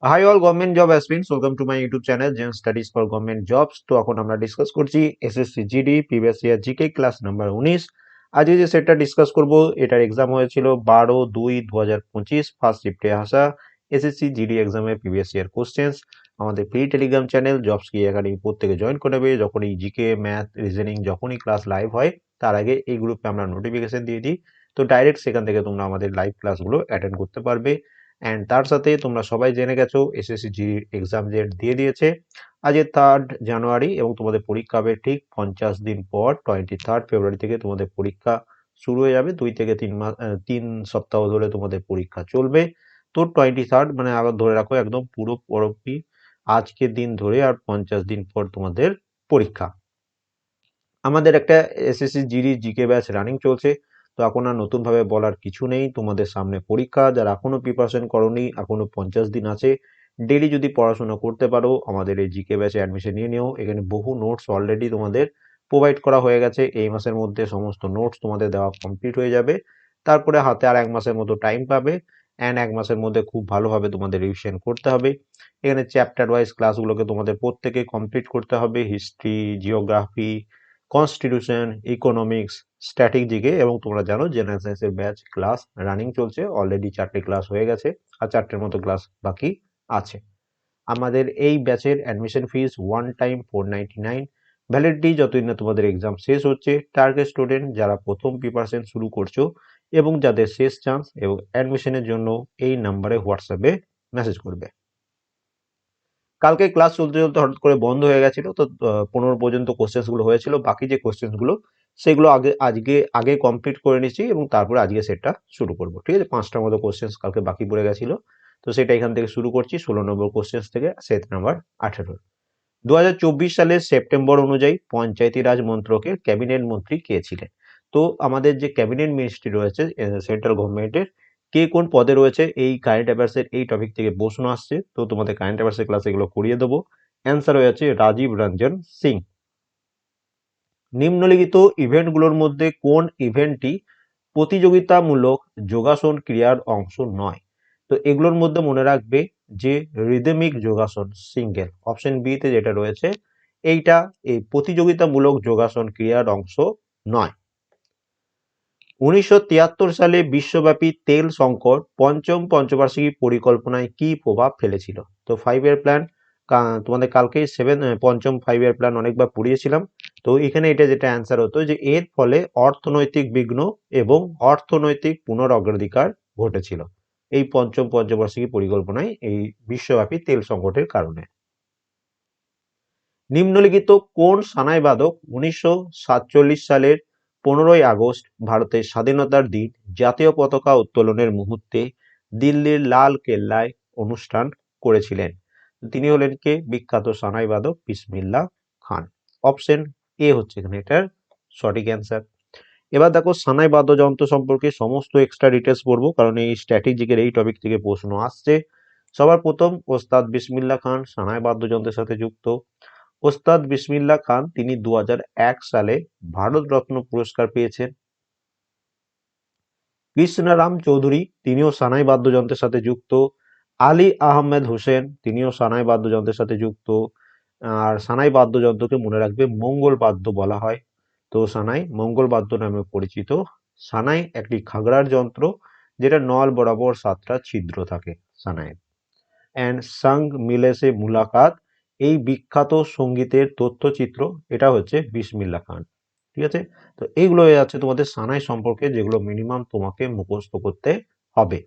High all government job aspirants, welcome to my YouTube channel gen studies for government jobs. তো এখন আমরা discuss করছি SSC GD previous year GK class number 19। আজকে যে সেটটা discuss করব এটার এক্সাম হয়েছিল 12/2/2025 ফার্স্ট শিফটে আসা এসএসসি জিডি এক্সামের প্রিভিয়াস ইয়ার কোশ্চেন্স। আমাদের ফ্রি টেলিগ্রাম চ্যানেল জবস কি একাডেমি প্রত্যেকে জয়েন করে নেবে। যখন এই জিকে ম্যাথ রিজনিং যখনই ক্লাস লাইভ হয় তার আগে এই গ্রুপে আমরা নোটিফিকেশন দিয়ে দিই, তো ডাইরেক্ট সেখান থেকে তোমরা আমাদের লাইভ ক্লাসগুলো অ্যাটেন্ড করতে পারবে। অ্যান্ড তার সাথে তোমরা সবাই জেনে গেছো এসএসসি জি এক্সাম ডেট দিয়ে দিয়েছে আজকে 3 জানুয়ারি, এবং তোমাদের পরীক্ষা হবে ঠিক 50 দিন পর 23 ফেব্রুয়ারি থেকে তোমাদের পরীক্ষা শুরু হয়ে যাবে। 2 থেকে 3 মাস 3 সপ্তাহ ধরে তোমাদের পরীক্ষা চলবে। তো 23 মানে আবার ধরে রাখো একদম পুরোপুরি আজকের দিন ধরে আর 50 দিন পর তোমাদের পরীক্ষা। আমাদের একটা SSC GD GK batch running চলছে, তো এখন আর নতুন ভাবে বলার কিছু নেই। তোমাদের সামনে পরীক্ষা, যারা এখনো প্রিপারেশন করোনি, এখনো 50 দিন আছে। ডেলি যদি পড়াশোনা করতে পারো আমাদের এই জিকে ব্যাচে অ্যাডমিশন নিয়ে নিও। এখানে বহু নোটস অলরেডি তোমাদের প্রোভাইড করা হয়ে গেছে। এই মাসের মধ্যে সমস্ত নোটস তোমাদের দেওয়া কমপ্লিট হয়ে যাবে। তারপরে হাতে আর 1 মাসের মতো টাইম পাবে, অ্যান্ড 1 মাসের মধ্যে খুব ভালোভাবে তোমাদের রিভিশন করতে হবে। এখানে চ্যাপ্টার ওয়াইজ ক্লাসগুলোকে তোমাদের প্রত্যেকে কমপ্লিট করতে হবে। হিস্ট্রি, জিওগ্রাফি, কনস্টিটিউশন, ইকোনমিক্স, স্ট্র্যাটেজিকে, এবং তোমরা জানো জেনারেল সায়েন্সের ব্যাচ ক্লাস রানিং চলছে। অলরেডি 4টে ক্লাস হয়ে গেছে আর 4টের মতো ক্লাস বাকি আছে। আমাদের এই ব্যাচের admission fees one time 499, validity যতদিন না তোমাদের এক্সাম শেষ হচ্ছে। টার্গেট স্টুডেন্ট যারা প্রথম প্রিপারেশন শুরু করছো এবং যাদের শেষ চান্স, এবং অ্যাডমিশনের জন্য এই নাম্বারে হোয়াটসঅ্যাপে মেসেজ করবে। কালকে ক্লাস চলতে চলতে হঠাৎ করে বন্ধ হয়ে গেছিল, তো 15 পর্যন্ত কোশ্চেন্স গুলো হয়েছিল। বাকি যে কোশ্চেন্স গুলো সেগুলো আগে কমপ্লিট করে নিচ্ছি, এবং তারপরে আজকে সেটটা শুরু করব। ঠিক আছে, 5টার মতো কোশ্চেন্স কালকে বাকি পড়ে গেছিল, তো সেটা এখান থেকে শুরু করছি। 16 নম্বর কোশ্চেন্স থেকে সেট নাম্বার 18। 2024 সালের সেপ্টেম্বর অনুযায়ী পঞ্চায়েতি রাজ মন্ত্রকের ক্যাবিনেট মন্ত্রী কে ছিলেন? তো আমাদের যে ক্যাবিনেট মিনিস্ট্রি রয়েছে সেন্ট্রাল গভর্নমেন্টের, কে কোন পদে রয়েছে, এই কারেন্ট অ্যাফেয়ার্সের এই টপিক থেকে প্রশ্ন আসছে, তো তোমাদের কারেন্ট অ্যাফেয়ার্সের ক্লাসে এগুলো করিয়ে দেবো। অ্যান্সার হয়ে যাচ্ছে রাজীব রঞ্জন সিং। নিম্নলিখিত ইভেন্টগুলোর মধ্যে কোন ইভেন্টটি প্রতিযোগিতামূলক যোগাসন ক্রিয়ার অংশ নয়? তো এগুলোর মধ্যে মনে রাখবে যে রিদমিক যোগাসন সিঙ্গেল, অপশন বি তে যেটা রয়েছে এইটা এই প্রতিযোগিতামূলক যোগাসন ক্রিয়ার অংশ নয়। 1973 সালে বিশ্বব্যাপী তেল সংকট পঞ্চম পঞ্চবার্ষিকী পরিকল্পনায় কি প্রভাব ফেলেছিল? তো 5 ইয়ার প্ল্যান তোমাদের কালকেই পঞ্চম 5 ইয়ার প্ল্যান অনেকবার পড়িয়েছিলাম। তো এখানে এটা যেটা অ্যান্সার হতো যে এর ফলে অর্থনৈতিক বিঘ্ন এবং অর্থনৈতিক পুনরগ্রাধিকার ঘটেছিল এই পঞ্চম পঞ্চবার্ষিকী পরিকল্পনায় এই বিশ্বব্যাপী তেল সংকটের কারণে। নিম্নলিখিত কোন সানাইবাদক 1947 সালের 15ই আগস্ট ভারতের স্বাধীনতার দিন জাতীয় পতাকা উত্তোলনের মুহূর্তে দিল্লির লাল কেল্লায় অনুষ্ঠান করেছিলেন? তিনি হলেন কে? বিখ্যাত সানাইবাদক বিসমিল্লাহ খান। অপশন এ হচ্ছে এখানে এটার সঠিক অ্যান্সার। এবার দেখো সানাই বাদ্যযন্ত্র সম্পর্কে সমস্ত এক্সট্রা ডিটেলস পড়বো, কারণ এই স্ট্র্যাটেজিকের এই টপিক থেকে প্রশ্ন আসছে। সবার প্রথম ওস্তাদ বিসমিল্লাহ খান সানাই বাদ্যযন্ত্রের সাথে যুক্ত। ওস্তাদ বিসমিল্লাহ খান তিনি 2001 সালে ভারতরত্ন পুরস্কার পেয়েছেন। কৃষ্ণরাম চৌধুরী তিনিও সানাই বাদ্যযন্ত্রের সাথে যুক্ত। আলী আহমেদ হোসেন তিনিও সানাই বাদ্যযন্ত্রের সাথে যুক্ত। আর সানাই বাদ্যযন্ত্রকে মনে রাখবে মঙ্গল বাদ্য বলা হয়। তো সানাই মঙ্গল বাদ্য নামে পরিচিত। সানাই একটি খাগড়ার যন্ত্র যেটা নল বরাবর 7টা ছিদ্র থাকে সানাই। অ্যান্ড সঙ্গ মিলে সে মুলাকাত, এই বিখ্যাত সঙ্গীতের তথ্যচিত্র এটা হচ্ছে বিসমিল্লাহ খান। ঠিক আছে, তো এইগুলো হয়ে যাচ্ছে তোমাদের সানাই সম্পর্কে, যেগুলো মিনিমাম তোমাকে মুখস্থ করতে হবে।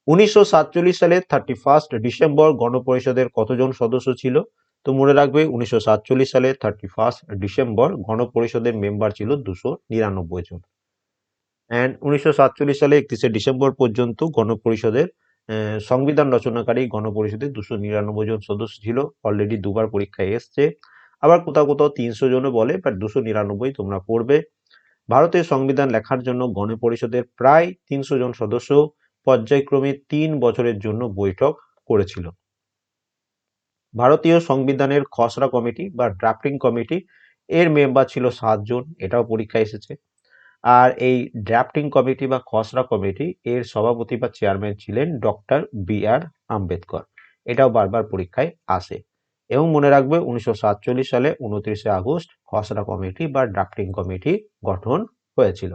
1947 সালের 31 ডিসেম্বর গণপরিষদের কতজন সদস্য ছিল? তো মনে রাখবে 1947 সালের 31 ডিসেম্বর গণপরিষদের মেম্বার ছিল 299 জন। অ্যান্ড 1947 সালে 31 ডিসেম্বর পর্যন্ত গণপরিষদের সংবিধান রচনাকারী গণপরিষদের 299 জন সদস্য ছিল। অলরেডি দুবার পরীক্ষায় এসছে, আবার কোথাও কোথাও 300 জনও বলে, বাট 299 তোমরা পড়বে। ভারতের সংবিধান লেখার জন্য গণপরিষদের প্রায় 300 জন সদস্য পর্যায়ক্রমে 3 বছরের জন্য বৈঠক করেছিল। ভারতীয় সংবিধানের খসড়া কমিটি বা ড্রাফটিং কমিটি এর মেম্বার ছিল 7 জন, এটাও পরীক্ষায় এসেছে। আর এই ড্রাফটিং কমিটি বা খসড়া কমিটি এর সভাপতি বা চেয়ারম্যান ছিলেন ডক্টর বি.আর. আম্বেদকর। এটাও বারবার পরীক্ষায় আসে। এবং মনে রাখবে 1947 সালে 29শে আগস্ট খসড়া কমিটি বা ড্রাফটিং কমিটি গঠন হয়েছিল।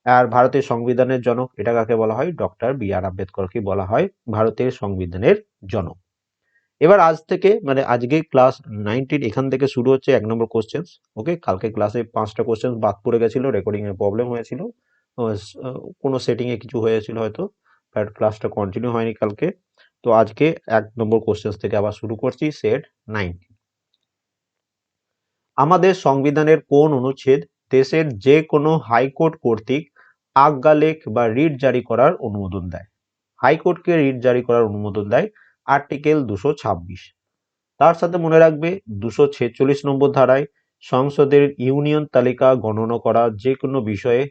আর ভারতের সংবিধানের জনক এটা কাকে বলা হয়? Doctor B.R.. আম্বেদকরকে বলা হয় ভারতের সংবিধানের জনক। এবার আজ থেকে মানে আজকে ক্লাস 19 এখান থেকে শুরু হচ্ছে 1 নম্বর কোশ্চেন। ওকে, কালকে ক্লাসে 5টা কোশ্চেন বাদ পড়ে গেছিল, রেকর্ডিং এর প্রবলেম হয়েছিল, কোনো সেটিং এ কিছু হয়েছিল হয়তো, বাট ক্লাসটা কন্টিনিউ হয়নি কালকে। তো আজকে 1 নম্বর কোশ্চেন থেকে আবার শুরু করছি, সেট 9। আমাদের সংবিধানের কোন অনুচ্ছেদ দেশের যে কোনো হাইকোর্ট কর্তৃক আজ্ঞালেখ বা রিট জারি করার অনুমোদন দেয়? হাইকোর্টকে রিট জারি করার অনুমোদন দেয় আর্টিকেল 226। তার সাথে মনে রাখবে 246 নম্বর ধারায় সংসদের ইউনিয়ন তালিকা গণনা করা যে কোনো বিষয়ে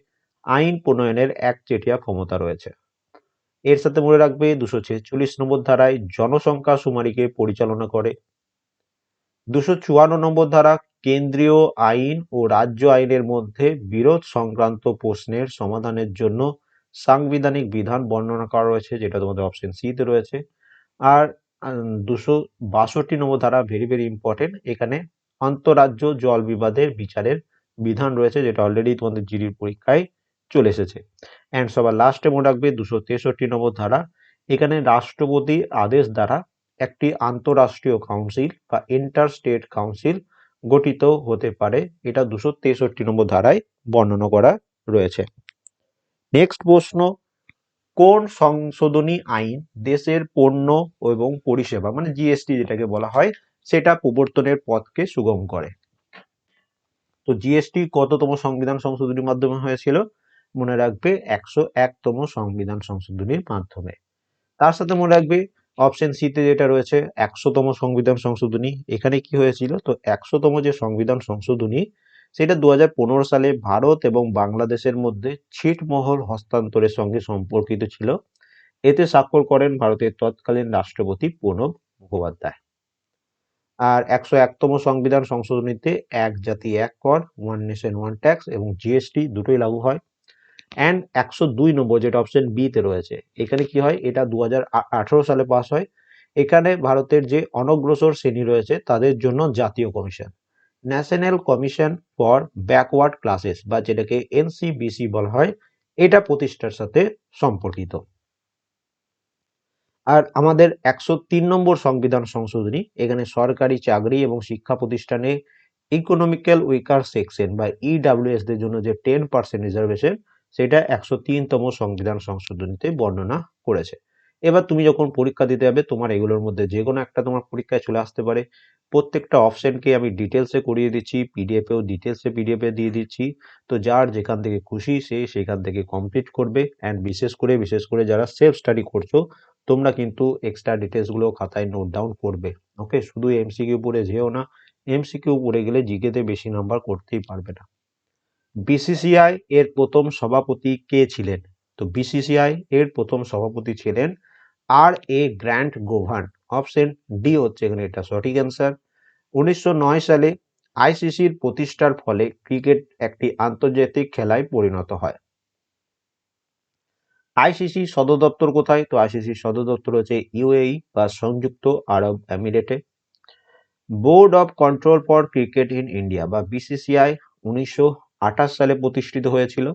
আইন প্রণয়নের একচেটিয়া ক্ষমতা রয়েছে। এর সাথে মনে রাখবে 246 নম্বর ধারায় জনসংখ্যা শুমারিকে পরিচালনা করে। 254 নম্বর ধারা কেন্দ্রীয় আইন ও রাজ্য আইনের মধ্যে বিরোধ সংক্রান্ত প্রশ্নের সমাধানের জন্য সাংবিধানিক বিধান বর্ণনা করা রয়েছে, যেটা তোমাদের অপশন সি তে রয়েছে। আর 262 নম্বর ধারা ভেরি ভেরি ইম্পর্টেন্ট, এখানে আন্তঃরাজ্য জল বিবাদের বিচারের বিধান রয়েছে, যেটা অলরেডি তোমাদের জিডির পরীক্ষায় চলে এসেছে। অ্যান্ড সবার লাস্টে মনে রাখবে 263 নম্বর ধারা, এখানে রাষ্ট্রপতির আদেশ দ্বারা একটি আন্তঃরাষ্ট্রীয় কাউন্সিল বা ইন্টার স্টেট কাউন্সিল গঠিত হতে পারে, এটা 263 নম্বর ধারায় বর্ণনা করা রয়েছে। নেক্সট প্রশ্ন, কোন সংশোধনী আইন দেশের পণ্য এবং পরিষেবা মানে জিএসটি যেটাকে বলা হয় সেটা প্রবর্তনের পথকে সুগম করে? তো জিএসটি কততম সংবিধান সংশোধনীর মাধ্যমে হয়েছিল? মনে রাখবে 101তম সংবিধান সংশোধনীর মাধ্যমে। তার সাথে মনে রাখবে অপশন সি তে যেটা রয়েছে 100তম সংবিধান সংশোধনী, এখানে কি হয়েছিল? তো 100তম যে সংবিধান সংশোধনী সেটা 2015 সালে ভারত এবং বাংলাদেশের মধ্যে ছিটমহল হস্তান্তরের সঙ্গে সম্পর্কিত ছিল। এতে স্বাক্ষর করেন ভারতের তৎকালীন রাষ্ট্রপতি প্রণব মুখোপাধ্যায়। আর 101তম সংবিধান সংশোধনীতে এক জাতি এক কর, ওয়ান নেশন ওয়ান ট্যাক্স এবং জিএসটি দুটোই লাগু হয়। অ্যান্ড 102 নম্বর যেটা অপশন বি তে রয়েছে, এখানে কি হয়? এটা 2018 সালে পাস হয়। এখানে ভারতের যে অনগ্রসর শ্রেণী রয়েছে তাদের জন্য জাতীয় commission, national commission for backward classes বা যেটাকে এনসিবিসি বলা হয়, এটা প্রতিষ্ঠার সাথে সম্পর্কিত। আর আমাদের 103 নম্বর সংবিধান সংশোধনী, এখানে সরকারি চাকরি এবং শিক্ষা প্রতিষ্ঠানে ইকোনমিক্যাল উইকার সেকশন বা ইডাব্লিউএস দের জন্য যে 10% রিজার্ভেশন, সেটা 103তম সংবিধান সংশোধনীতে বর্ণনা করেছে। এবার তুমি যখন পরীক্ষা দিতে যাবে তোমার এগুলোর মধ্যে যে কোনো একটা তোমার পরীক্ষায় চলে আসতে পারে। প্রত্যেকটা অপশনকে আমি ডিটেলসে করিয়ে দিচ্ছি, পিডিএফেও ডিটেলসে পিডিএফে দিয়ে দিচ্ছি। তো যার যেখান থেকে খুশি সে সেখান থেকে কমপ্লিট করবে। অ্যান্ড বিশেষ করে যারা সেলফ স্টাডি করছো তোমরা কিন্তু এক্সট্রা ডিটেলস গুলো খাতায় নোট ডাউন করবে। ওকে, শুধু এমসিকিউ পড়ে যেও না, এমসিকিউ পড়ে গেলে জিকেতে বেশি নাম্বার করতেই পারবে না। বিসিসিআই এর প্রথম সভাপতি কে ছিলেন? তো বিসিসিআই এর প্রথম সভাপতি ছিলেন আর.এ. গ্র্যান্ট গোভার্ন। অপশন ডি হচ্ছে এখানে এটা সঠিক অ্যান্সার। 1909 সালে আইসিসির প্রতিষ্ঠার ফলে ক্রিকেট একটি আন্তর্জাতিক খেলায় পরিণত হয়। আইসিসি সদর দপ্তর কোথায়? তো আইসিসির সদর দপ্তর হচ্ছে ইউএই বা সংযুক্ত আরব আমিরাতে। Board of control for cricket in India বা বিসিসিআই 1928 সালে প্রতিষ্ঠিত হয়েছিল।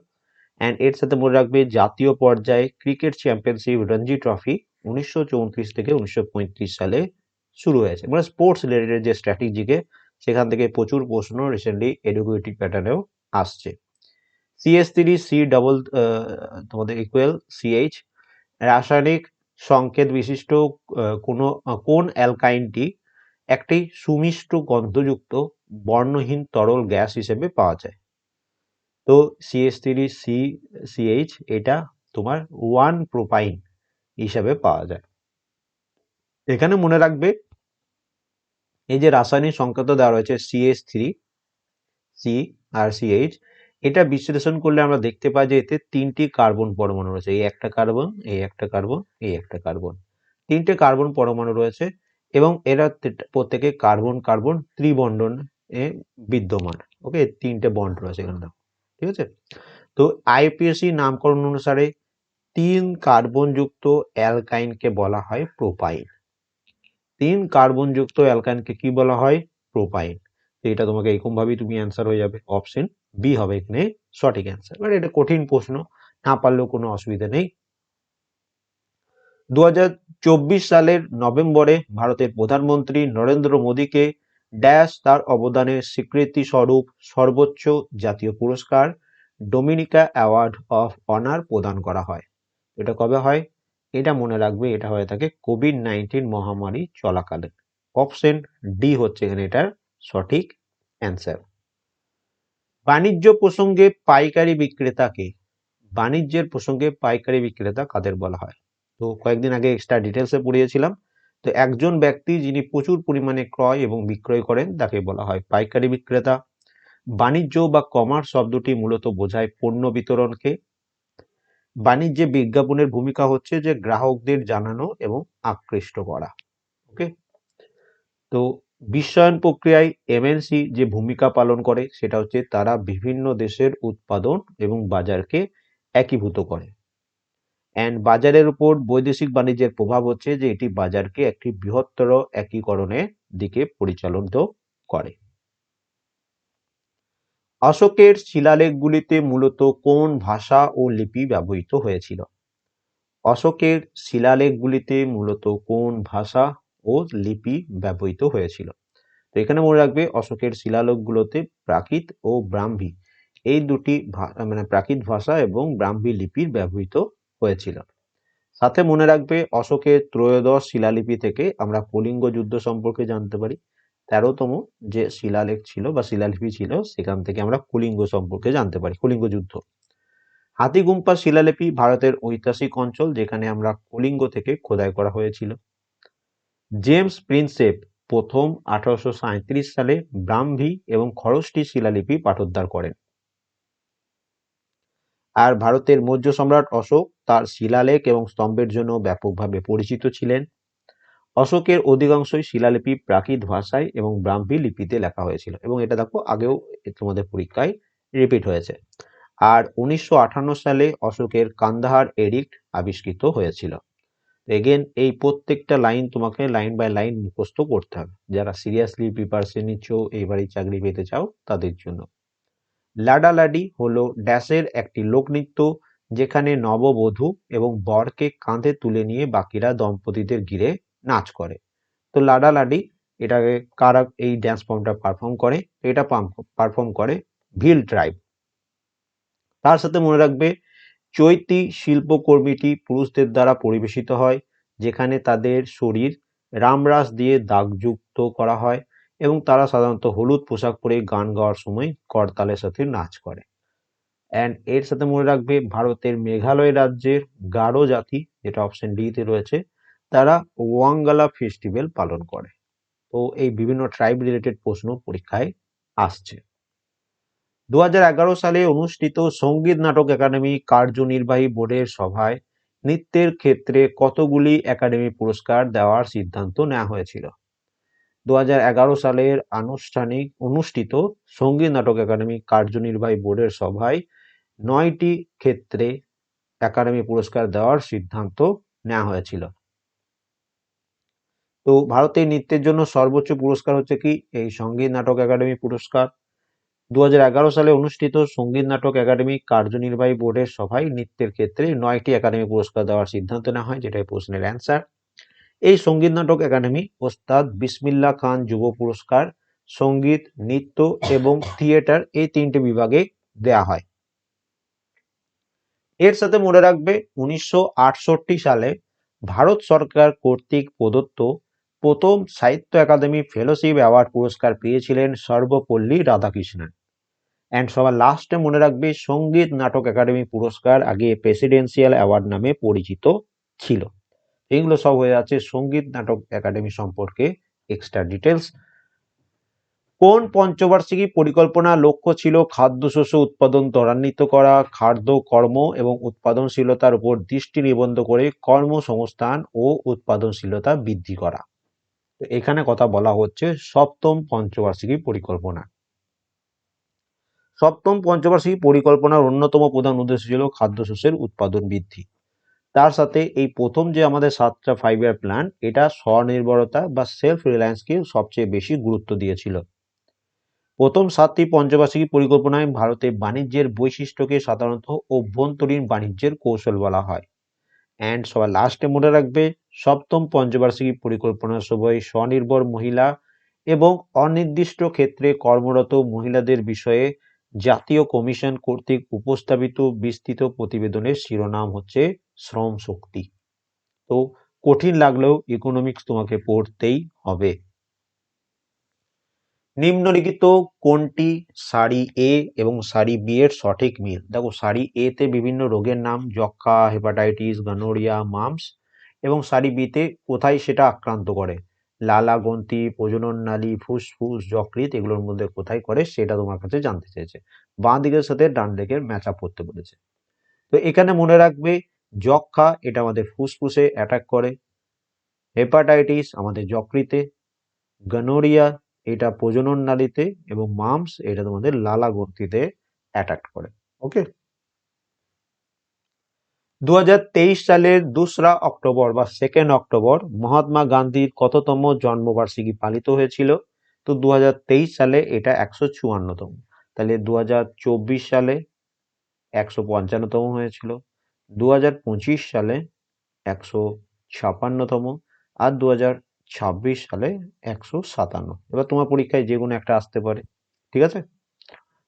অ্যান্ড এর সাথে মনে রাখবে জাতীয় পর্যায়ে ক্রিকেট চ্যাম্পিয়নশিপ রঞ্জি ট্রফি 1934 থেকে 1935 সালে শুরু হয়েছে। মানে স্পোর্টস রিলেটেড যে স্ট্র্যাটেজিকে সেখান থেকে প্রচুর প্রশ্ন রিসেন্টলি এডুকেটিভ প্যাটার্নেও আসছে। সিএস3 সি ডবল তোমাদের ইকুয়াল সিএইচ রাসায়নিক সংকেত বিশিষ্ট কোন অ্যালকাইনটি একটি সুমিষ্ট গন্ধযুক্ত বর্ণহীন তরল গ্যাস হিসেবে পাওয়া যায়? তো সিএস3 সি সিএইচ এটা তোমার 1 প্রোপাইন হিসাবে পাওয়া যায়। এখানে মনে রাখবে এই যে রাসায়নিক সংকেত দেওয়া রয়েছে সিএস3 সি আর সিএইচ, এটা বিশ্লেষণ করলে আমরা দেখতে পাই যে এতে 3টি কার্বন পরমাণু রয়েছে, এই একটা কার্বন, এই একটা কার্বন, এই একটা কার্বন, 3টে কার্বন পরমাণু রয়েছে এবং এরা প্রত্যেকে কার্বন কার্বন ত্রিবন্ধন এ বিদ্যমান। ওকে, 3টে বন্ড রয়েছে এখানে। ঠিক আছে। তো আইপিএসসি নামকরণ অনুসারে 3 কার্বনযুক্ত অ্যালকাইনকে বলা হয় প্রোপাইন। 3 কার্বনযুক্ত অ্যালকাইনকে কি বলা হয়? প্রোপাইন। তো এটা তোমাকে এরকম ভাবেই তুমি অ্যান্সার হয়ে যাবে, অপশন বি হবে এখানে সঠিক অ্যান্সার। মানে এটা কঠিন প্রশ্ন, না পারলেও কোনো অসুবিধা নেই। 2024 সালের নভেম্বরে ভারতের প্রধানমন্ত্রী নরেন্দ্র মোদীকে ড্যাশ তার অবদানের স্বীকৃতি স্বরূপ সর্বোচ্চ জাতীয় পুরস্কার ডোমিনিকা অ্যাওয়ার্ড অফ অনার প্রদান করা হয়। এটা কবে হয়? এটা মনে রাখবে, এটা হয়ে থাকে কোভিড-19 মহামারী চলাকালীন। অপশন ডি হচ্ছে এখানে এটার সঠিক অ্যান্সার। বাণিজ্য প্রসঙ্গে পাইকারি বিক্রেতাকে, বাণিজ্যের প্রসঙ্গে পাইকারি বিক্রেতা কাদের বলা হয়? তো কয়েকদিন আগে এক্সট্রা ডিটেলসে পড়িয়েছিলাম। তো একজন ব্যক্তি যিনি প্রচুর পরিমাণে ক্রয় এবং বিক্রয় করেন তাকে বলা হয় পাইকারি বিক্রেতা। বাণিজ্য বা কমার্স শব্দটি মূলত বোঝায় পণ্য বিতরণকে। বাণিজ্যে বিজ্ঞাপনের ভূমিকা হচ্ছে যে গ্রাহকদের জানানো এবং আকৃষ্ট করা। ওকে, তো বিশ্বায়ন প্রক্রিয়ায় এমএনসি যে ভূমিকা পালন করে সেটা হচ্ছে তারা বিভিন্ন দেশের উৎপাদন এবং বাজারকে একীভূত করে। অ্যান্ড বাজারের উপর বৈদেশিক বাণিজ্যের প্রভাব হচ্ছে যে এটি বাজারকে একটি বৃহত্তর একীকরণের দিকে পরিচালিত করে। অশোকের শিলালেখগুলিতে মূলত কোন ভাষা ও লিপি ব্যবহৃত হয়েছিল? অশোকের শিলালেখগুলিতে মূলত কোন ভাষা ও লিপি ব্যবহৃত হয়েছিল? তো এখানে মনে রাখবে অশোকের শিলালেখগুলোতে প্রাকৃত ও ব্রাহ্মী এই দুটি মানে প্রাকৃত ভাষা এবং ব্রাহ্মী লিপির ব্যবহৃত হয়েছিল। সাথে মনে রাখবে অশোকের ত্রয়োদশ শিলালিপি থেকে আমরা কলিঙ্গ যুদ্ধ সম্পর্কে জানতে পারি। 13তম যে শিলালেখ ছিল বা শিলালিপি ছিল সেখান থেকে আমরা কলিঙ্গ সম্পর্কে জানতে পারি, কলিঙ্গ যুদ্ধ। হাতিগুম্পা শিলালিপি ভারতের ঐতিহাসিক অঞ্চল যেখানে আমরা কলিঙ্গ থেকে খোদাই করা হয়েছিল। জেমস প্রিন্সেপ প্রথম 1837 সালে ব্রাহ্মী এবং খরষ্টি শিলালিপি পাঠোদ্ধার করেন। আর ভারতের মৌর্য সম্রাট অশোক তার শিলালেখ এবং স্তম্ভের জন্য ব্যাপকভাবে পরিচিত ছিলেন। অশোকের অধিকাংশই শিলালিপি প্রাকৃত ভাষায় এবং ব্রাহ্মী লিপিতে লেখা হয়েছিল, এবং এটা দেখো আগেও তোমাদের পরীক্ষায় রিপিট হয়েছে। আর 1958 সালে অশোকের কান্দাহার এডিক্ট আবিষ্কৃত হয়েছিল। এগেন এই প্রত্যেকটা লাইন তোমাকে লাইন বাই লাইন মুখস্থ করতে হবে, যারা সিরিয়াসলি প্রিপারেশন নিচ্ছ এইবারই চাকরি পেতে চাও তাদের জন্য। লাডালাডি হলো ড্যাশের একটি লোকনৃত্য যেখানে নববধূ এবং বরকে কাঁধে তুলে নিয়ে বাকিরা দম্পতিদের ঘিরে নাচ করে। তো লাডালাডি এটাকে কারা এই ড্যান্স ফর্মটা পারফর্ম করে? এটা পারফর্ম করে ভিল ট্রাইব। তার সাথে মনে রাখবে চৈতি শিল্পকর্মীটি পুরুষদের দ্বারা পরিবেশিত হয়, যেখানে তাদের শরীর রামরাস দিয়ে দাগযুক্ত করা হয় এবং তারা সাধারণত হলুদ পোশাক পরে গান গাওয়ার সময় করতালের সাথে নাচ করে। অ্যান্ড এর সাথে মনে রাখবে ভারতের মেঘালয় রাজ্যের গারো জাতি, যেটা অপশন ডি তে রয়েছে, তারা ওয়াঙ্গালা ফেস্টিভ্যাল পালন করে। তো এই বিভিন্ন ট্রাইব রিলেটেড প্রশ্ন পরীক্ষায় আসছে। 2011 সালে অনুষ্ঠিত সঙ্গীত নাটক একাডেমি কার্যনির্বাহী বোর্ডের সভায় নৃত্যের ক্ষেত্রে কতগুলি একাডেমি পুরস্কার দেওয়ার সিদ্ধান্ত নেওয়া হয়েছিল? 2011 সালের অনুষ্ঠিত সঙ্গীত নাটক একাডেমি কার্যনির্বাহী বোর্ডের সভায় 9টি ক্ষেত্রে একাডেমি পুরস্কার দেওয়ার সিদ্ধান্ত নেওয়া হয়েছিল। তো ভারতের নৃত্যের জন্য সর্বোচ্চ পুরস্কার হচ্ছে কি? এই সঙ্গীত নাটক একাডেমি পুরস্কার। 2011 সালে অনুষ্ঠিত সঙ্গীত নাটক একাডেমি কার্যনির্বাহী বোর্ডের সভায় নৃত্যের ক্ষেত্রে 9টি একাডেমি পুরস্কার দেওয়ার সিদ্ধান্ত নেওয়া হয়, যেটা প্রশ্নের অ্যান্সার। এই সঙ্গীত নাটক একাডেমি ওস্তাদ বিসমিল্লাহ খান যুব পুরস্কার, সঙ্গীত, নৃত্য এবং থিয়েটার এই 3টে বিভাগে দেয়া হয়। এর সাথে মনে রাখবে 1968 সালে ভারত সরকার কর্তৃক প্রদত্ত প্রথম সাহিত্য একাডেমি ফেলোশিপ অ্যাওয়ার্ড পুরস্কার পেয়েছিলেন সর্বপল্লী রাধাকৃষ্ণন। অ্যান্ড সবার লাস্টে মনে রাখবে সঙ্গীত নাটক একাডেমি পুরস্কার আগে প্রেসিডেন্সিয়াল অ্যাওয়ার্ড নামে পরিচিত ছিল। এগুলো সব হয়ে আছে সঙ্গীত নাটক একাডেমি সম্পর্কে এক্সট্রা ডিটেলস। কোন পঞ্চবার্ষিকী পরিকল্পনা লক্ষ্য ছিল খাদ্যশস্য উৎপাদন ত্বরান্বিত করা, খাদ্য কর্ম এবং উৎপাদনশীলতার উপর দৃষ্টি নিবদ্ধ করে কর্মসংস্থান ও উৎপাদনশীলতা বৃদ্ধি করা? এখানে কথা বলা হচ্ছে সপ্তম পঞ্চবার্ষিকী পরিকল্পনা। সপ্তম পঞ্চবার্ষিকী পরিকল্পনার অন্যতম প্রধান উদ্দেশ্য ছিল খাদ্যশস্যের উৎপাদন বৃদ্ধি। তার সাথে এই প্রথম যে আমাদের 7টা 5 ইয়ার প্ল্যান, এটা স্বনির্ভরতা বা সেলফ রিলায়েন্সকে সবচেয়ে বেশি গুরুত্ব দিয়েছিল। প্রথম 7টি পঞ্চবার্ষিকী পরিকল্পনায় ভারতে বাণিজ্যের বৈশিষ্ট্যকে সাধারণত অভ্যন্তরীণ বাণিজ্যের কৌশল বলা হয়। অ্যান্ড সবার লাস্টে মনে রাখবে, সপ্তম পঞ্চবার্ষিকী পরিকল্পনার সময় স্বনির্ভর মহিলা এবং অনির্দিষ্ট ক্ষেত্রে কর্মরত মহিলাদের বিষয়ে জাতীয় কমিশন কর্তৃক উপস্থাপিত বিস্তৃত প্রতিবেদনের শিরোনাম হচ্ছে শ্রম শক্তি। তো কঠিন লাগলেও ইকোনমিক্স তোমাকে পড়তেই হবে। নিম্নলিখিত কোনটি সারি এ এবং সারি বি এর সঠিক মিল? দেখো, সারি এ তে বিভিন্ন রোগের নাম, যক্ষা, হেপাটাইটিস, গনোরিয়া, মাম্পস, এবং সারি বি তে কোথায় সেটা আক্রান্ত করে, লালা গ্রন্থি, প্রজনন নালী, ফুসফুস, যকৃৎ, এগুলোর মধ্যে কোথায় করে সেটা তোমার কাছে জানতে চেয়েছে। বাঁ দিকের সাথে ডান দিকের ম্যাচ আপ করতে বলেছে। তো এখানে মনে রাখবে, যক্ষা এটা আমাদের ফুসফুসে অ্যাটাক করে, হেপাটাইটিস আমাদের যকৃতে, গনোরিয়া এটা প্রজনন নালীতে, এবং মাম্পস এটা তোমাদের লালা গ্রন্থিতে অ্যাটাক করে। ওকে, 2023 সালের 2রা অক্টোবর বা 2nd অক্টোবর মহাত্মা গান্ধীর কততম জন্মবার্ষিকী পালিত হয়েছিল? তো 2023 সালে এটা 154তম। তাহলে 2024 সালে 155তম হয়েছিল, 2025 সালে 156তম, আর 2026 সালে 157। এবার তোমার পরীক্ষায় যে কোনো একটা আসতে পারে, ঠিক আছে?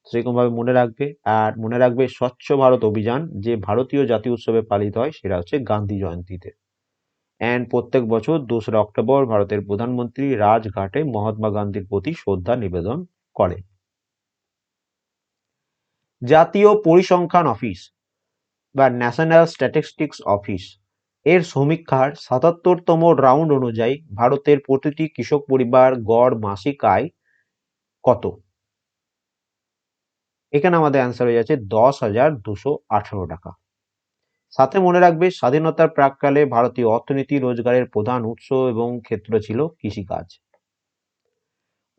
সেরকম ভাবে মনে রাখবে। আর মনে রাখবে, স্বচ্ছ ভারত অভিযান যে ভারতীয় জাতীয় উৎসবে পালিত হয় সেটা হচ্ছে গান্ধী জয়ন্তীতে। অ্যান্ড প্রত্যেক বছর 2রা অক্টোবর ভারতের প্রধানমন্ত্রী রাজঘাটে মহাত্মা গান্ধীর প্রতি শ্রদ্ধা নিবেদন করে। জাতীয় পরিসংখ্যান অফিস বা ন্যাশনাল স্ট্যাটিস্টিক্স অফিস এর সমীক্ষার 77তম রাউন্ড অনুযায়ী ভারতের প্রতিটি কৃষক পরিবার গড় মাসিক আয় কত? এখানে আমাদের অ্যান্সার হয়ে যাচ্ছে 10,218 টাকা। সাথে মনে রাখবে, স্বাধীনতার প্রাক্কালে ভারতীয় অর্থনীতি রোজগারের প্রধান উৎস এবং ক্ষেত্র ছিল কৃষিকাজ।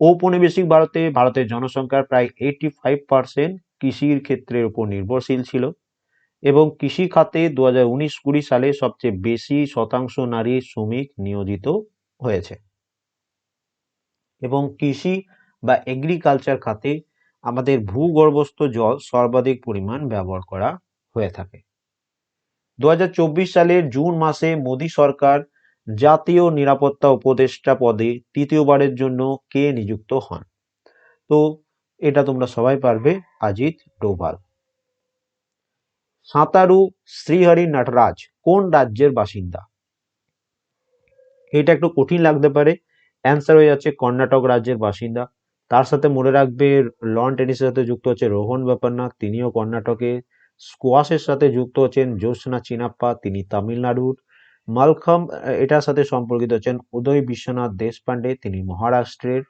ঔপনিবেশিক ভারতে ভারতের জনসংখ্যার প্রায় 85% কৃষির ক্ষেত্রের উপর নির্ভরশীল ছিল, এবং কৃষি খাতে 2019-20 সালে সবচেয়ে বেশি শতাংশ নারী শ্রমিক নিয়োজিত হয়েছে। এবং কৃষি বা এগ্রিকালচার খাতে আমাদের ভূগর্ভস্থ জল সর্বাধিক পরিমাণ ব্যবহার করা হয়ে থাকে। 2024 সালের জুন মাসে মোদী সরকার জাতীয় নিরাপত্তা উপদেষ্টা পদে তৃতীয়বারের জন্য কে নিযুক্ত হন? তো এটা তোমরা সবাই পারবে, অজিত ডোভাল। সাঁতারু শ্রীহরি নটরাজ কোন রাজ্যের বাসিন্দা? এটা একটু কঠিন লাগতে পারে, অ্যান্সার হয়ে যাচ্ছে কর্ণাটক রাজ্যের বাসিন্দা। তার সাথে মনে রাখবে, লন টেনিসের সাথে যুক্ত হচ্ছে রোহন বোপান্না, তিনিও কর্ণাটকে। স্কোয়াশের সাথে যুক্ত হচ্ছেন জ্যোৎস্না চিনাপ্পা, তিনি তামিলনাড়ুর। মালখম্ব এটার সাথে সম্পর্কিত হচ্ছেন উদয় বিশ্বনাথ দেশপান্ডে, তিনি মহারাষ্ট্রের।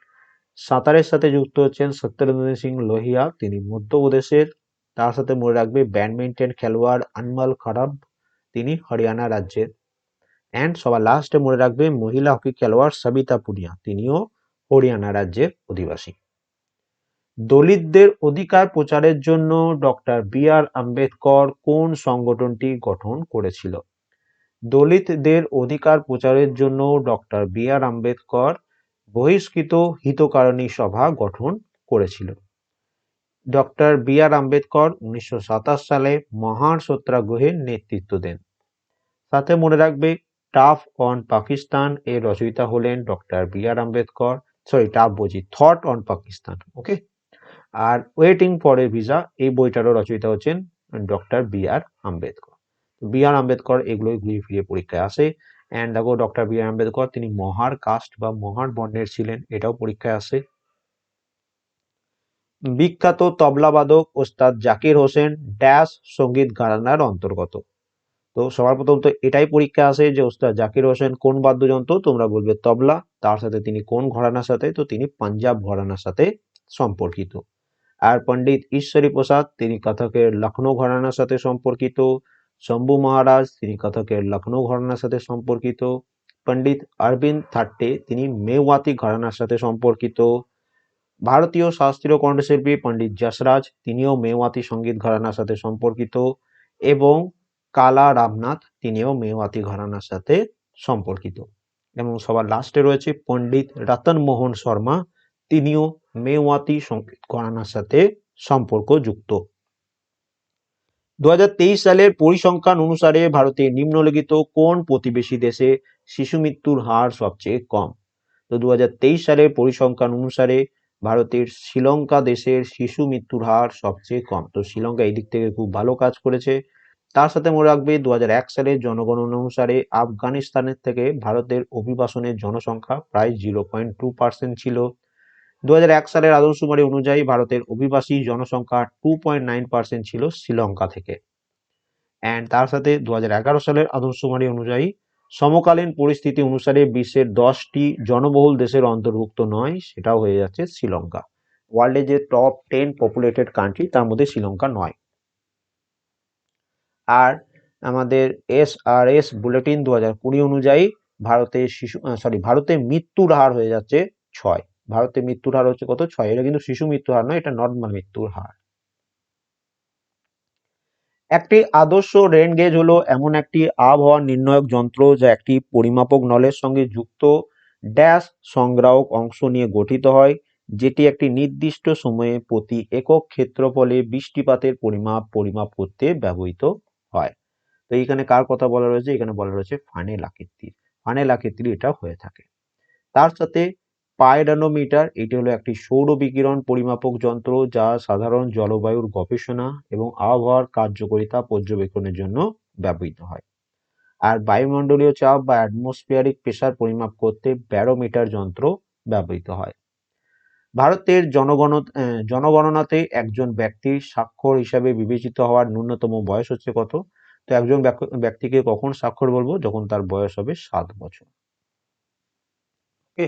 সাঁতারের সাথে যুক্ত হচ্ছেন সত্যেন্দ্র সিং লোহিয়া, তিনি মধ্যপ্রদেশের। তার সাথে মনে রাখবে, ব্যাডমিন্টন খেলোয়াড় আনমল খারাব, তিনি হরিয়ানা রাজ্যের। অ্যান্ড সবার লাস্টে মনে রাখবে, মহিলা হকি খেলোয়াড় সবিতা পুনিয়া, তিনিও হরিয়ানা রাজ্যের অধিবাসী। দলিতদের অধিকার প্রচারের জন্য ডক্টর বি.আর. আম্বেদকর কোন সংগঠনটি গঠন করেছিল? দলিতদের অধিকার প্রচারের জন্য ডক্টর বি.আর. আম্বেদকর বহিষ্কৃত হিতকারণী সভা গঠন করেছিল। Doctor B.R.. আম্বেদকর 1927 সালে মহান সত্যাগ্রহের নেতৃত্ব দেন। সাথে মনে রাখবে, টাফ অন পাকিস্তান এর রচয়িতা হলেন ডক্টর বি.আর. আম্বেদকর। টাফ বলছি, thought on Pakistan. Okay, R waiting for a visa এই বইটারও রচয়িতা হচ্ছেন doctor B.R.. Ambedkar. B.R.. Ambedkar এগুলোই ঘুরিয়ে ফিরিয়ে পরীক্ষায় আসে। অ্যান্ড দেখো, ডক্টর বি.আর. আম্বেদকর তিনি মহার কাস্ট বা মহার বর্ণের ছিলেন, এটাও পরীক্ষায় আসে। বিখ্যাত তবলাবাদক ওস্তাদ জাকির হোসেন ড্যাশ সঙ্গীত ঘরানার অন্তর্গত? তো সবার প্রথম তো এটাই পরীক্ষা আসে যে ওস্তাদ জাকির হোসেন কোন বাদ্যযন্ত্র? তোমরা বলবে তবলা। তার সাথে তিনি কোন ঘরানার সাথে? তো তিনি পাঞ্জাব ঘরানার সাথে সম্পর্কিত। আর পণ্ডিত ঈশ্বরী প্রসাদ তিনি কথকের লখনৌ ঘরানার সাথে সম্পর্কিত। শম্ভু মহারাজ তিনি কথকের লখনৌ ঘরানার সাথে সম্পর্কিত। পণ্ডিত অরবিন্দ থাট্টে তিনি মেওয়াতি ঘরানার সাথে সম্পর্কিত। ভারতীয় শাস্ত্রীয় কণ্ঠশিল্পী পণ্ডিত যশরাজ, তিনিও মেওয়াতি সঙ্গীত ঘরানার সাথে সম্পর্কিত, এবং কালা রামনাথ, তিনিও মেওয়াতি ঘরানার সাথে সম্পর্কিত। এবং সবার লাস্টে রয়েছে পণ্ডিত রতন মোহন শর্মা, তিনিও মেওয়াতি সঙ্গীত ঘরানার সাথে সম্পর্কযুক্ত। 2023 সালের পরিসংখ্যান অনুসারে ভারতের নিম্নলিখিত কোন প্রতিবেশী দেশে শিশু মৃত্যুর হার সবচেয়ে কম? তো 2023 সালের পরিসংখ্যান অনুসারে ভারতের শ্রীলঙ্কা দেশের শিশু মৃত্যুর হার সবচেয়ে কম। তো শ্রীলঙ্কা এই দিক থেকে খুব ভালো কাজ করেছে। তার সাথে মনে রাখবে 2001 সালের জনগণনা অনুসারে আফগানিস্তানের থেকে ভারতের অভিবাসনের জনসংখ্যা প্রায় 0.2% ছিল। 2001 সালের আদমশুমারি অনুযায়ী ভারতের অভিবাসী জনসংখ্যা 2.9% ছিল শ্রীলঙ্কা থেকে। অ্যান্ড তার সাথে 2011 সালের আদমশুমারি অনুযায়ী সমকালীন পরিস্থিতি অনুসারে বিশ্বের 10টি জনবহুল দেশের অন্তর্ভুক্ত নয়, সেটাও হয়ে যাচ্ছে শ্রীলঙ্কা। ওয়ার্ল্ডে যে টপ 10 পপুলেটেড কান্ট্রি তার মধ্যে শ্রীলঙ্কা নয়। আর আমাদের SRS বুলেটিন 2020 অনুযায়ী ভারতে মৃত্যুর হার হয়ে যাচ্ছে 6। ভারতে মৃত্যুর হার হচ্ছে কত? 6। এটা কিন্তু শিশু মৃত্যুর হার নয়, এটা নর্মাল মৃত্যুর হার। একটি আদর্শ রেন গেজ হলো এমন একটি আবহাওয়া নির্ণায়ক যন্ত্র যা একটি পরিমাপক নলের সঙ্গে যুক্ত ড্যাশ সংগ্রাহক অংশ নিয়ে গঠিত হয়, যেটি একটি নির্দিষ্ট সময়ে প্রতি একক ক্ষেত্রফলে বৃষ্টিপাতের পরিমাপ করতে ব্যবহৃত হয়। তো এইখানে কার কথা বলা রয়েছে? এখানে বলা রয়েছে ফানেল আকৃতির। ফানেল আকৃতির এটা হয়ে থাকে। তার সাথে পাইরোনোমিটার, এটি হলো একটি সৌর বিকিরণ পরিমাপক যন্ত্র যা সাধারণ জলবায়ুর গবেষণা এবং আবহাওয়ার কার্যকারিতা পর্যবেক্ষণের জন্য ব্যবহৃত হয়। আর বায়ুমণ্ডলীয় চাপ বা অ্যাটমসফিয়ারিক প্রেসার পরিমাপ করতে ব্যারোমিটার যন্ত্র ব্যবহৃত হয়। ভারতের জনগণনাতে একজন ব্যক্তির স্বাক্ষর হিসাবে বিবেচিত হওয়ার ন্যূনতম বয়স হচ্ছে কত? তো একজন ব্যক্তিকে কখন স্বাক্ষর বলবো? যখন তার বয়স হবে 7 বছর। ওকে,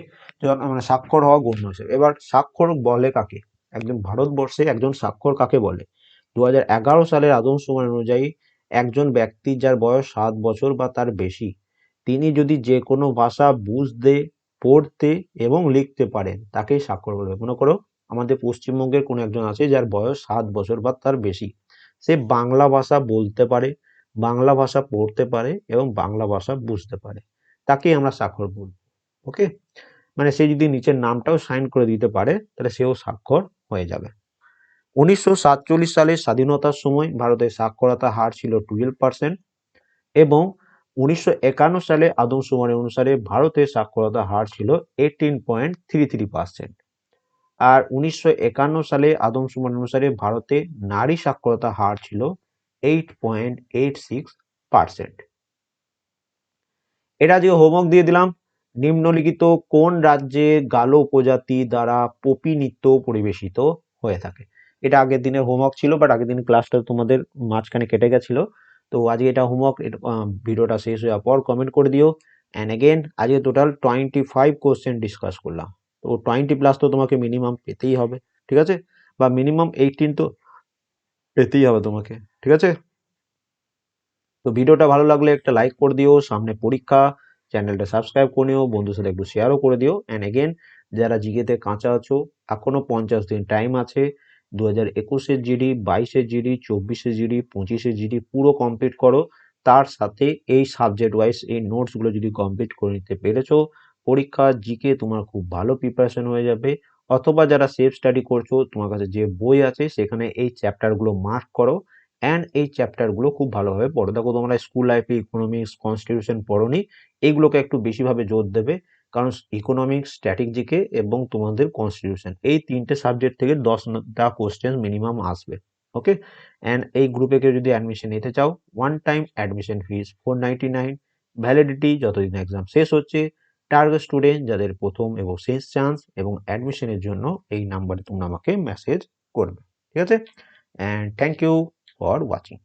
মানে স্বাক্ষর হওয়া গণ্য হিসেবে। এবার স্বাক্ষর বলে কাকে? একজন ভারতবর্ষে একজন স্বাক্ষর কাকে বলে? 2011 সালের আদমশুমারি অনুযায়ী একজন ব্যক্তি যার বয়স 7 বছর বা তার বেশি, তিনি যদি যে কোনো ভাষা বুঝতে, পড়তে এবং লিখতে পারেন, তাকেই স্বাক্ষর বলবে। মনে করো আমাদের পশ্চিমবঙ্গের কোনো একজন আছে যার বয়স 7 বছর বা তার বেশি, সে বাংলা ভাষা বলতে পারে, বাংলা ভাষা পড়তে পারে এবং বাংলা ভাষা বুঝতে পারে, তাকেই আমরা স্বাক্ষর বলবো। ওকে, মানে সে যদি নিচের নামটাও সাইন করে দিতে পারে তাহলে সেও স্বাক্ষর হয়ে যাবে। 1947 সালের স্বাধীনতার সময় ভারতের সাক্ষরতা হার ছিল 12% এবং 1951 সালে আদমশুমারি অনুসারে ভারতের সাক্ষরতা হার ছিল 18.33%। আর 1951 সালে আদমশুমারি অনুসারে ভারতে নারী সাক্ষরতা হার ছিল 8.86%। এটা যে হোমওয়ার্ক দিয়ে দিলাম, নিম্নলিখিত কোন রাজ্যে গালো উপজাতি দ্বারা পপি নৃত্য পরিবেশিত হয়ে থাকে? এটা আগের দিনের হোমওয়ার্ক ছিল, বাট আগের দিনের ক্লাসটা তোমাদের মাঝখানে কেটে গেছিল। তো আজকে এটা হোমওয়ার্ক, ভিডিওটা শেষ হওয়ার পর কমেন্ট করে দিও। অ্যান্ড এগেন আজকে টোটাল 25 কোশ্চেন ডিসকাস করলাম। তো 20+ তো তোমাকে মিনিমাম পেতেই হবে, ঠিক আছে? বা মিনিমাম 18 তো পেতেই হবে তোমাকে, ঠিক আছে? তো ভিডিওটা ভালো লাগলে একটা লাইক করে দিও, সামনে পরীক্ষা, চ্যানেলটা সাবস্ক্রাইব করে নিও, বন্ধুর সাথে একটু শেয়ারও করে দিও। অ্যান্ড এগেন যারা জিকেতে কাঁচা আছো, এখনো 50 দিন টাইম আছে। 2021-এর জিডি, 22-এর জিডি, 24-এর জিডি, 25-এর জিডি পুরো কমপ্লিট করো। তার সাথে এই সাবজেক্ট ওয়াইজ এই নোটসগুলো যদি কমপ্লিট করে নিতে পেরেছো, পরীক্ষা জিকে তোমার খুব ভালো প্রিপারেশন হয়ে যাবে। অথবা যারা সেলফ স্টাডি করছো, তোমার কাছে যে বই আছে সেখানে এই চ্যাপ্টারগুলো মার্ক করো অ্যান্ড এই চ্যাপ্টারগুলো খুব ভালোভাবে পড়ো। দেখো তোমরা স্কুল লাইফে ইকোনমিক্স, কনস্টিটিউশন পড়োনি, এইগুলোকে একটু বেশিভাবে জোর দেবে, কারণ ইকোনমিক্স, স্ট্যাটিক জিকে এবং তোমাদের কনস্টিটিউশন এই 3টে সাবজেক্ট থেকে 10টা কোশ্চেন মিনিমাম আসবে। ওকে, অ্যান্ড এই গ্রুপে কেউ যদি অ্যাডমিশন নিতে চাও, one time admission fees 499, validity যতদিন এক্সাম শেষ হচ্ছে। টার্গেট স্টুডেন্ট যাদের প্রথম এবং শেষ চান্স, এবং অ্যাডমিশনের জন্য এই নাম্বারে তোমরা আমাকে মেসেজ করবে, ঠিক আছে? And thank you for watching.